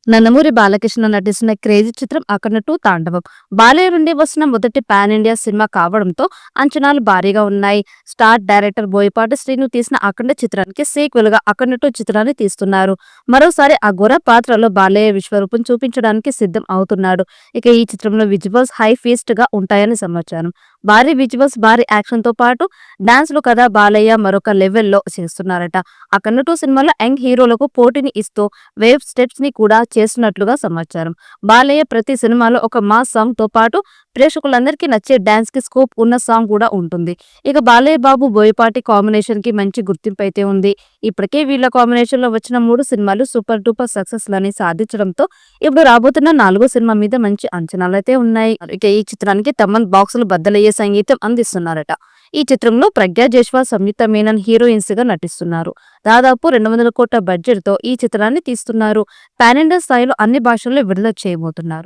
నందమూరి బాలకృష్ణ నటిస్తున్న క్రేజీ చిత్రం అఖండ 2 తాండవం. బాలయ్య నుండి వస్తున్న మొదటి పాన్ ఇండియా సినిమా కావడంతో అంచనాలు భారీగా ఉన్నాయి. స్టార్ డైరెక్టర్ బోయపాటి శ్రీను తీసిన అఖండ చిత్రానికి సీక్వెల్ గా అఖండ 2 చిత్రాన్ని తీస్తున్నారు. మరోసారి ఆ ఘోర పాత్రలో బాలయ్య విశ్వరూపం చూపించడానికి సిద్ధం అవుతున్నాడు. ఇక ఈ చిత్రంలో విజువల్స్ హై ఫీస్ట్ గా ఉంటాయని సమాచారం. భారీ విజువల్స్, భారీ యాక్షన్ తో పాటు డాన్స్ లు కదా బాలయ్య మరొక లెవెల్లో చేస్తున్నారట. అఖండ 2 సినిమాలో యంగ్ హీరోలకు పోటీని ఇస్తూ వేవ్ స్టెప్స్ ని కూడా చేస్తున్నట్లుగా సమాచారం. బాలయ్య ప్రతి సినిమాలో ఒక మాస్ సాంగ్ తో పాటు ప్రేక్షకులందరికీ నచ్చే డాన్స్ కి స్కోప్ ఉన్న సాంగ్ కూడా ఉంటుంది. ఇక బాలయ్య బాబు బోయపాటి కాంబినేషన్ కి మంచి గుర్తింపు అయితే ఉంది. ఇప్పటికే వీళ్ళ కాంబినేషన్ లో వచ్చిన 3 సినిమాలు సూపర్ డూపర్ సక్సెస్ లని సాధించడంతో ఇప్పుడు రాబోతున్న 4వ సినిమా మీద మంచి అంచనాలైతే ఉన్నాయి. ఇక ఈ చిత్రానికి తమన్ బాక్సులు బద్దలయ్యే సంగీతం అందిస్తున్నారట. ఈ చిత్రంలో ప్రజ్ఞా జైస్వాల్, సంయుక్త మీనన్ హీరోయిన్స్ గా నటిస్తున్నారు. దాదాపు 200 కోట్ల బడ్జెట్ తో ఈ చిత్రాన్ని తీస్తున్నారు. పాన్ ఇండియా స్థాయిలో అన్ని భాషల్లో విడుదల చేయబోతున్నారు.